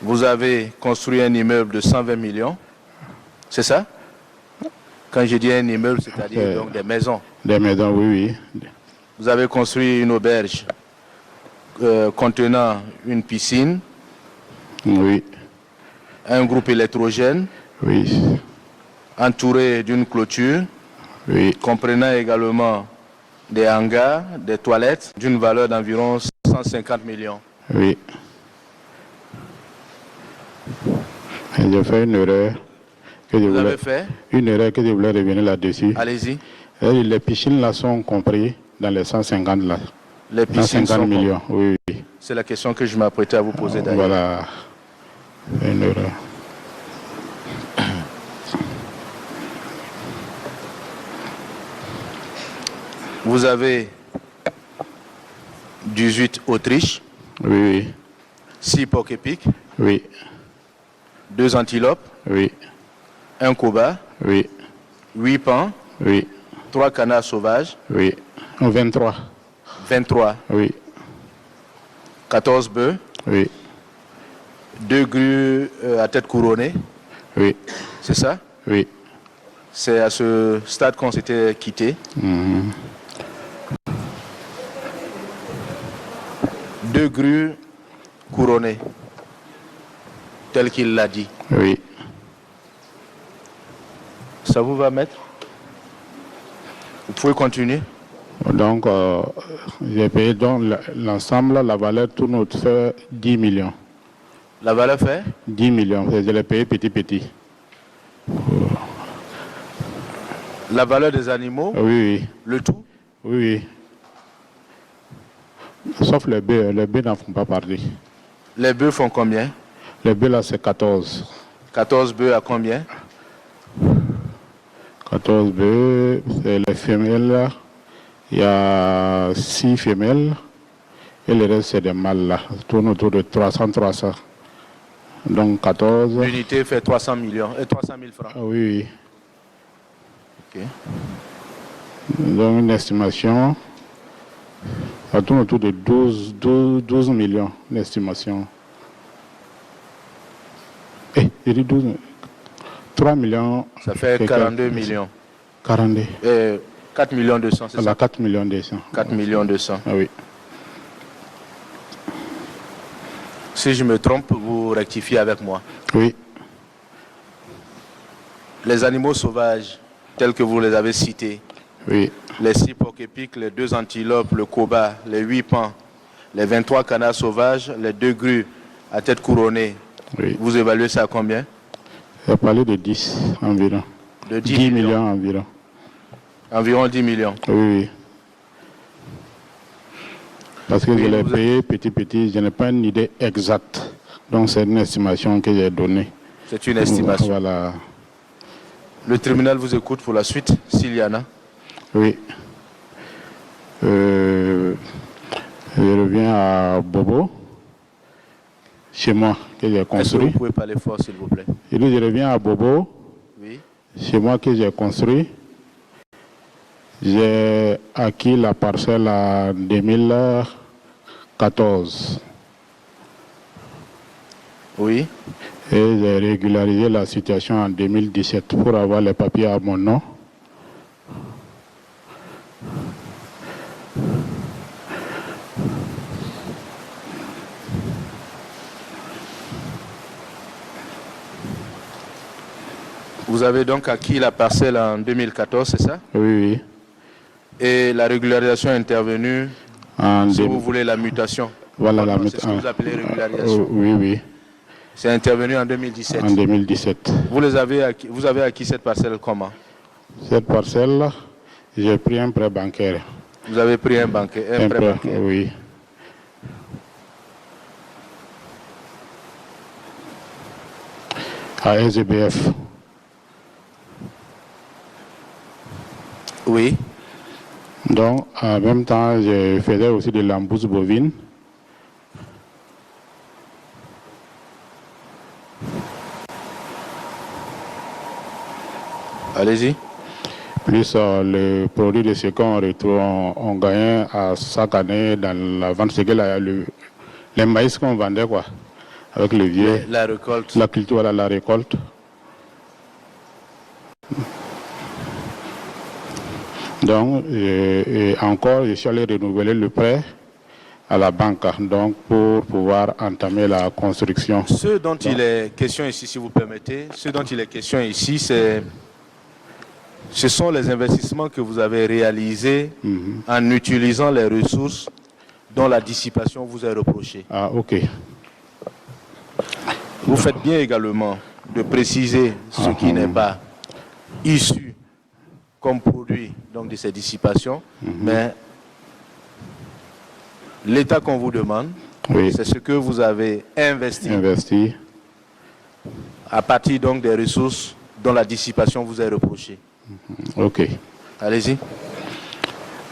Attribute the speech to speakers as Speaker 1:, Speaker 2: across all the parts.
Speaker 1: Vous avez construit un immeuble de 120 millions, c'est ça? Quand je dis un immeuble, c'est-à-dire donc des maisons.
Speaker 2: Des maisons, oui, oui.
Speaker 1: Vous avez construit une auberge contenant une piscine,
Speaker 2: Oui,
Speaker 1: un groupe électrogène,
Speaker 2: oui,
Speaker 1: entouré d'une clôture,
Speaker 2: oui,
Speaker 1: comprenant également des hangars, des toilettes, d'une valeur d'environ 150 millions.
Speaker 2: oui. J'ai fait une erreur.
Speaker 1: Vous avez fait?
Speaker 2: Une erreur que je voulais revenir là-dessus.
Speaker 1: Allez-y.
Speaker 2: Les piscines là sont comprises dans les 150 là.
Speaker 1: Les piscines
Speaker 2: 150
Speaker 1: sont
Speaker 2: millions, oui, oui.
Speaker 1: C'est la question que je m'apprêtais à vous poser d'ailleurs.
Speaker 2: Voilà, une erreur.
Speaker 1: Vous avez 18 Autriche,
Speaker 2: Oui, oui,
Speaker 1: 6 porcs épics,
Speaker 2: oui,
Speaker 1: 2 antilopes,
Speaker 2: oui,
Speaker 1: 1 coba,
Speaker 2: oui,
Speaker 1: 8 pans,
Speaker 2: oui,
Speaker 1: 3 canards sauvages,
Speaker 2: oui. 23,
Speaker 1: 23,
Speaker 2: oui,
Speaker 1: 14 bœufs,
Speaker 2: oui,
Speaker 1: 2 grues à tête couronnée,
Speaker 2: oui,
Speaker 1: c'est ça?
Speaker 2: oui.
Speaker 1: C'est à ce stade qu'on s'était quitté. 2 grues couronnées, tel qu'il l'a dit.
Speaker 2: Oui.
Speaker 1: Ça vous va, maître? Vous pouvez continuer.
Speaker 2: Donc, j'ai payé donc l'ensemble, la valeur tourne autour de 10 millions.
Speaker 1: La valeur fait?
Speaker 2: 10 millions, je l'ai payé petit.
Speaker 1: La valeur des animaux?
Speaker 2: Oui, oui.
Speaker 1: Le tout?
Speaker 2: Oui, oui. Sauf les bœufs n'en font pas partie.
Speaker 1: Les bœufs font combien?
Speaker 2: Les bœufs là, c'est 14.
Speaker 1: 14 bœufs à combien?
Speaker 2: 14 bœufs, c'est les femelles là. Il y a 6 femelles et le reste c'est des mâles là. Tourne autour de 300. Donc 14.
Speaker 1: L'unité fait 300 millions et 300 000 francs.
Speaker 2: Oui, oui.
Speaker 1: Ok.
Speaker 2: Donc une estimation, ça tourne autour de 12 millions d'estimation. J'ai dit 12, 3 millions.
Speaker 1: Ça fait 42 millions.
Speaker 2: 42.
Speaker 1: 4 millions 200, c'est ça?
Speaker 2: 4 millions 200.
Speaker 1: 4 millions 200.
Speaker 2: Ah oui.
Speaker 1: Si je me trompe, vous rectifiez avec moi.
Speaker 2: Oui.
Speaker 1: Les animaux sauvages, tels que vous les avez cités,
Speaker 2: Oui.
Speaker 1: les 6 porcs épics, les 2 antilopes, le coba, les 8 pans, les 23 canards sauvages, les 2 grues à tête couronnée,
Speaker 2: Oui.
Speaker 1: vous évaluez ça à combien?
Speaker 2: J'ai parlé de 10 environ.
Speaker 1: De 10
Speaker 2: millions environ.
Speaker 1: Environ 10 millions.
Speaker 2: Oui, oui. Parce que
Speaker 1: Oui,
Speaker 2: je l'ai payé petit, je n'ai pas une idée exacte. Donc c'est une estimation que j'ai donnée.
Speaker 1: C'est une estimation.
Speaker 2: Voilà.
Speaker 1: Le tribunal vous écoute pour la suite, s'il y en a.
Speaker 2: Oui. Je reviens à Bobo, chez moi, que j'ai
Speaker 1: Est-ce que
Speaker 2: construit.
Speaker 1: vous pouvez parler fort, s'il vous plaît?
Speaker 2: Et puis je reviens à Bobo,
Speaker 1: Oui.
Speaker 2: chez moi que j'ai construit. J'ai acquis la parcelle en 2014.
Speaker 1: Oui.
Speaker 2: Et j'ai régularisé la situation en 2017 pour avoir les papiers à mon nom.
Speaker 1: Vous avez donc acquis la parcelle en 2014, c'est ça?
Speaker 2: Oui, oui.
Speaker 1: Et la régularisation est intervenue, si vous voulez, la mutation.
Speaker 2: Voilà la
Speaker 1: mutation. C'est ce que vous appelez régularisation.
Speaker 2: Oui, oui.
Speaker 1: C'est intervenu en 2017.
Speaker 2: En 2017.
Speaker 1: Vous avez acquis cette parcelle comment?
Speaker 2: Cette parcelle-là, j'ai pris un prêt bancaire.
Speaker 1: Vous avez pris un prêt bancaire?
Speaker 2: Oui. À SGBF.
Speaker 1: Oui.
Speaker 2: Donc, en même temps, je faisais aussi de l'embouche bovine.
Speaker 1: Allez-y.
Speaker 2: Plus le produit de ce qu'on retrouve, on gagnait à chaque année dans la vente, c'est que les maïs qu'on vendait, quoi. avec levier,
Speaker 1: La récolte.
Speaker 2: la culture, voilà, la récolte. Donc, et encore, je suis allé renouveler le prêt à la banque, donc pour pouvoir entamer la construction.
Speaker 1: Ce dont il est question ici, si vous permettez, ce dont il est question ici, ce sont les investissements que vous avez réalisés en utilisant les ressources dont la dissipation vous est reprochée.
Speaker 2: Ah, ok.
Speaker 1: Vous faites bien également de préciser ce qui n'est pas issu comme produit donc, de ces dissipations, mais l'état qu'on vous demande,
Speaker 2: Oui.
Speaker 1: c'est ce que vous avez investi à partir donc des ressources dont la dissipation vous est reprochée.
Speaker 2: Ok.
Speaker 1: Allez-y.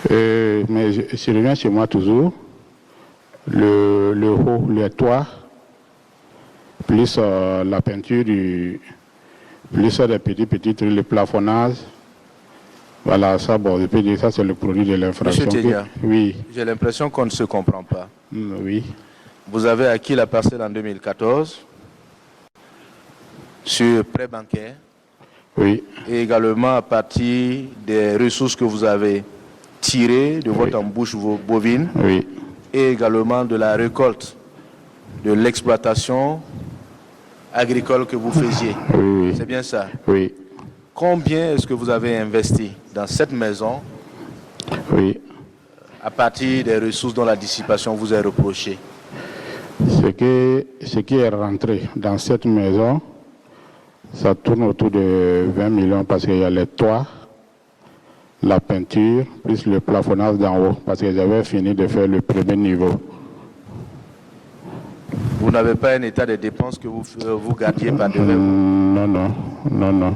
Speaker 2: Mais je reviens chez moi toujours. Le haut, le toit, plus la peinture, plus des petits trucs, le plafonnage. Voilà, ça, bon, je peux dire ça, c'est le produit de l'infraction.
Speaker 1: Monsieur Ténia,
Speaker 2: oui.
Speaker 1: J'ai l'impression qu'on ne se comprend pas.
Speaker 2: Oui.
Speaker 1: Vous avez acquis la parcelle en 2014 sur prêt bancaire.
Speaker 2: Oui.
Speaker 1: Et également à partir des ressources que vous avez tirées de votre embouche bovine.
Speaker 2: Oui.
Speaker 1: Et également de la récolte, de l'exploitation agricole que vous faisiez.
Speaker 2: Oui.
Speaker 1: C'est bien ça?
Speaker 2: Oui.
Speaker 1: Combien est-ce que vous avez investi dans cette maison à partir des ressources dont la dissipation vous est reprochée?
Speaker 2: Ce qui est rentré dans cette maison, ça tourne autour de 20 millions parce qu'il y a les toits, la peinture, plus le plafonnage d'en haut, parce que j'avais fini de faire le premier niveau.
Speaker 1: Vous n'avez pas un état de dépenses que vous gardiez par devant vous?
Speaker 2: Non.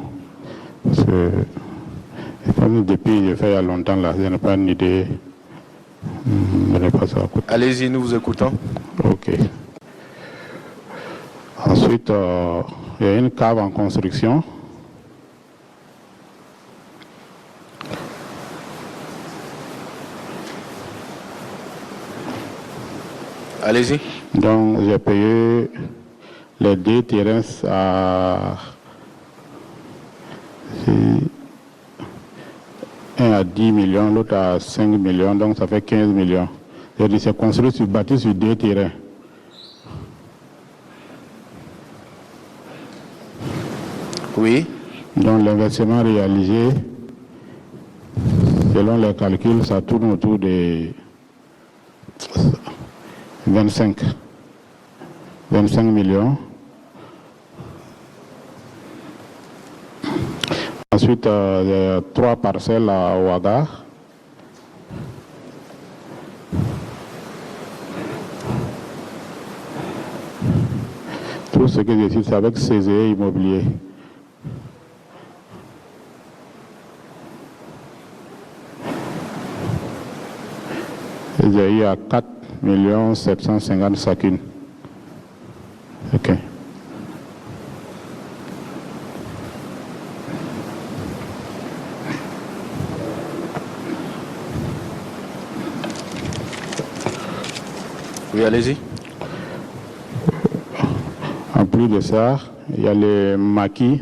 Speaker 2: Depuis, j'ai fait il y a longtemps là, je n'ai pas une idée. Je n'ai pas ça à côté.
Speaker 1: Allez-y, nous vous écoutons.
Speaker 2: Ok. Ensuite, il y a une cave en construction.
Speaker 1: Allez-y.
Speaker 2: Donc, j'ai payé les 2 terrains un à 10 millions, l'autre à 5 millions, donc ça fait 15 millions. C'est construit bâti sur 2 terrains.
Speaker 1: Oui.
Speaker 2: Donc l'investissement réalisé, selon les calculs, ça tourne autour de 25 millions. Ensuite, il y a 3 parcelles à Ouaga. Tout ce que je cite, c'est avec CGE Immobilier. J'ai eu à 4 750 chacune. Ok.
Speaker 1: Oui, allez-y.
Speaker 2: En plus de ça, il y a les maquis.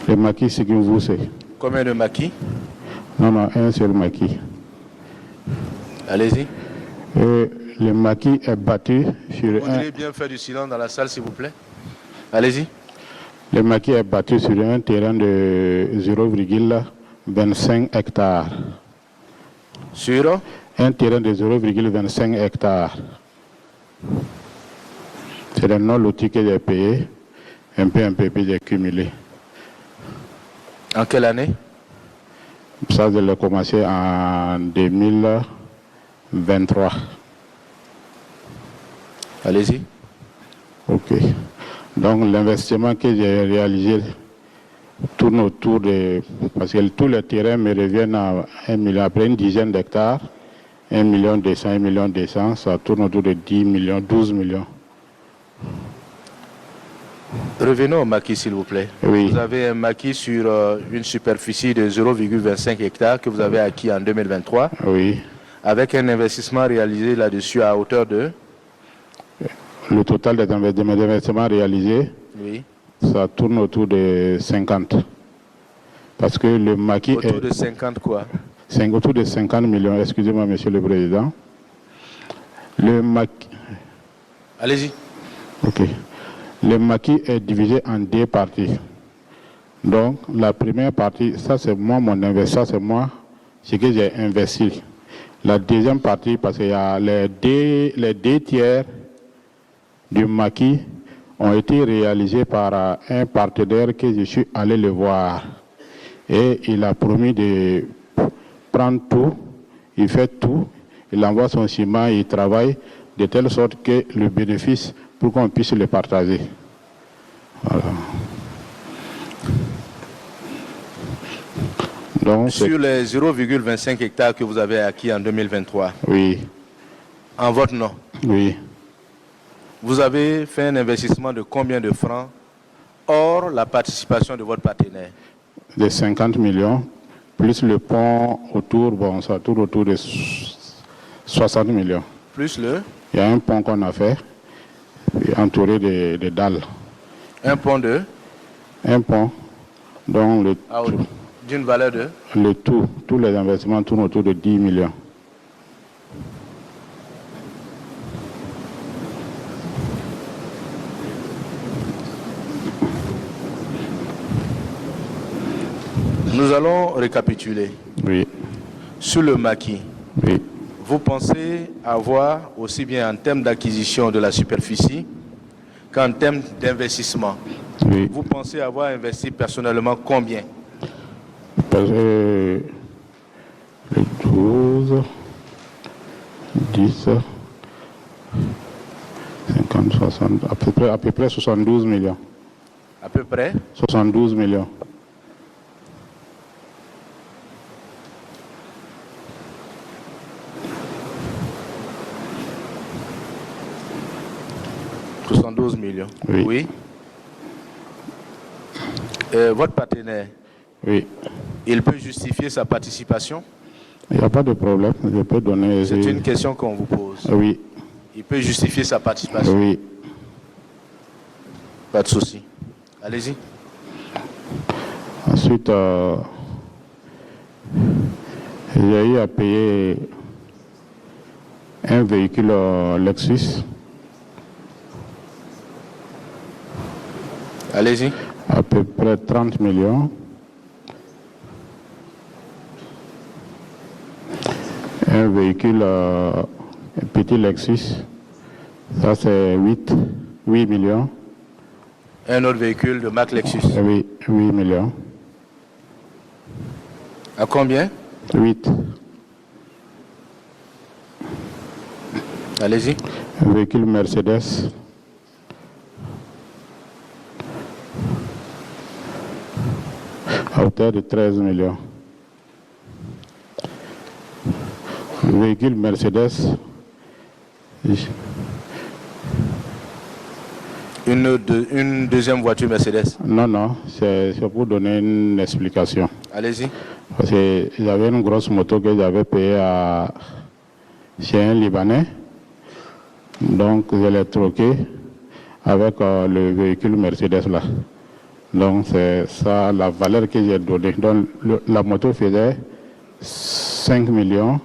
Speaker 2: Les maquis, c'est que vous savez.
Speaker 1: Combien de maquis?
Speaker 2: Non, un seul maquis.
Speaker 1: Allez-y.
Speaker 2: Le maquis est battu sur
Speaker 1: Vous voudriez bien faire du silence dans la salle, s'il vous plaît? Allez-y.
Speaker 2: Le maquis est battu sur un terrain de 0,25 hectares.
Speaker 1: Sur
Speaker 2: un terrain de 0,25 hectares. C'est le non loti que j'ai payé, un peu, puis j'ai cumulé.
Speaker 1: En quelle année?
Speaker 2: Ça, je l'ai commencé en 2023.
Speaker 1: Allez-y.
Speaker 2: Ok. Donc, l'investissement que j'ai réalisé tourne autour de... Parce que tous les terrains me reviennent à 1 million, après une dizaine d'hectares, 1 million 200, 1 million 200, ça tourne autour de 10 millions, 12 millions.
Speaker 1: Revenons au maquis, s'il vous plaît.
Speaker 2: Oui.
Speaker 1: Vous avez un maquis sur une superficie de 0,25 hectares que vous avez acquis en 2023.
Speaker 2: Oui.
Speaker 1: avec un investissement réalisé là-dessus à hauteur de...
Speaker 2: Le total des investissements réalisés,
Speaker 1: Oui.
Speaker 2: ça tourne autour de 50. Parce que le maquis
Speaker 1: Autour de 50 quoi?
Speaker 2: Autour de 50 millions, excusez-moi, Monsieur le Président. Le maquis...
Speaker 1: Allez-y.
Speaker 2: Ok. Le maquis est divisé en 2 parties. Donc, la première partie, ça c'est moi, mon investissement, c'est moi, ce que j'ai investi. La deuxième partie, parce qu'il y a les deux tiers du maquis ont été réalisés par un partenaire que je suis allé le voir. Et il a promis de prendre tout, il fait tout, il envoie son ciment, il travaille de telle sorte que le bénéfice, pour qu'on puisse le partager. Voilà. Donc,
Speaker 1: sur les 0,25 hectares que vous avez acquis en 2023,
Speaker 2: oui.
Speaker 1: En votre nom,
Speaker 2: Oui.
Speaker 1: Vous avez fait un investissement de combien de francs hors la participation de votre partenaire?
Speaker 2: De 50 millions, plus le pont autour, bon, ça tourne autour de 60 millions.
Speaker 1: Plus le?
Speaker 2: Il y a un pont qu'on a fait, entouré de dalles.
Speaker 1: Un pont de?
Speaker 2: Un pont, dont
Speaker 1: d'une valeur de?
Speaker 2: Tous les investissements tournent autour de 10 millions.
Speaker 1: Nous allons récapituler.
Speaker 2: Oui.
Speaker 1: Sur le maquis,
Speaker 2: oui.
Speaker 1: Vous pensez avoir, aussi bien en termes d'acquisition de la superficie qu'en termes d'investissement,
Speaker 2: oui.
Speaker 1: Vous pensez avoir investi personnellement combien?
Speaker 2: Parce que 12, 10, 50, 60, à peu près 72 millions.
Speaker 1: À peu près
Speaker 2: 72 millions.
Speaker 1: $72 millions. Oui. Votre partenaire,
Speaker 2: oui.
Speaker 1: Il peut justifier sa participation?
Speaker 2: Il n'y a pas de problème. Je peux donner.
Speaker 1: C'est une question qu'on vous pose.
Speaker 2: Oui.
Speaker 1: Il peut justifier sa participation?
Speaker 2: Oui.
Speaker 1: Pas de souci. Allez-y.
Speaker 2: Ensuite, j'ai eu à payer un véhicule Lexus.
Speaker 1: Allez-y.
Speaker 2: À peu près 30 millions. Un véhicule, un petit Lexus, ça c'est 8 millions.
Speaker 1: Un autre véhicule de marque Lexus?
Speaker 2: Oui, 8 millions.
Speaker 1: À combien?
Speaker 2: 8.
Speaker 1: Allez-y.
Speaker 2: Un véhicule Mercedes. À hauteur de 13 millions. Le véhicule Mercedes.
Speaker 1: Une deuxième voiture Mercedes?
Speaker 2: Non, c'est pour donner une explication.
Speaker 1: Allez-y.
Speaker 2: Parce que j'avais une grosse moto que j'avais payée chez un Libanais. Donc, je l'ai troqué avec le véhicule Mercedes là. Donc, c'est ça la valeur que j'ai donnée. Donc, la moto faisait 5 millions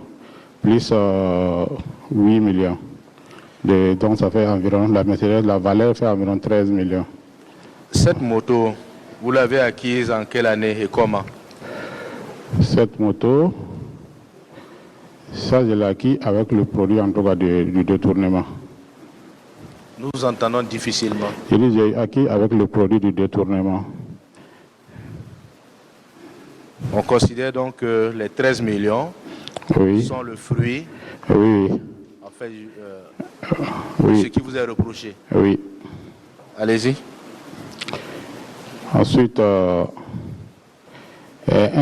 Speaker 2: plus 8 millions. Donc, ça fait environ, la Mercedes, la valeur fait environ 13 millions.
Speaker 1: Cette moto, vous l'avez acquise en quelle année et comment? Cette
Speaker 2: moto, ça, je l'ai acquis avec le produit, en tout cas, du détournement.
Speaker 1: Nous entendons difficilement.
Speaker 2: J'ai acquis avec le produit du détournement.
Speaker 1: On considère donc que les 13 millions sont le fruit en fait, ce qui vous est reproché.
Speaker 2: Oui.
Speaker 1: Allez-y.
Speaker 2: Ensuite, un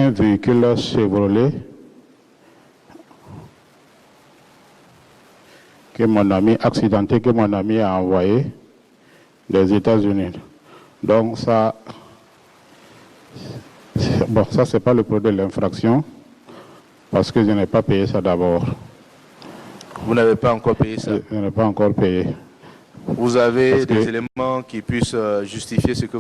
Speaker 2: véhicule Chevrolet que mon ami accidenté, que mon ami a envoyé des États-Unis. Donc ça, bon, ça c'est pas le produit de l'infraction parce que je n'ai pas payé ça d'abord.
Speaker 1: Vous n'avez pas encore payé ça.
Speaker 2: Je n'ai pas encore payé.
Speaker 1: Vous avez
Speaker 2: Parce
Speaker 1: des
Speaker 2: que-
Speaker 1: éléments qui puissent justifier ce que vous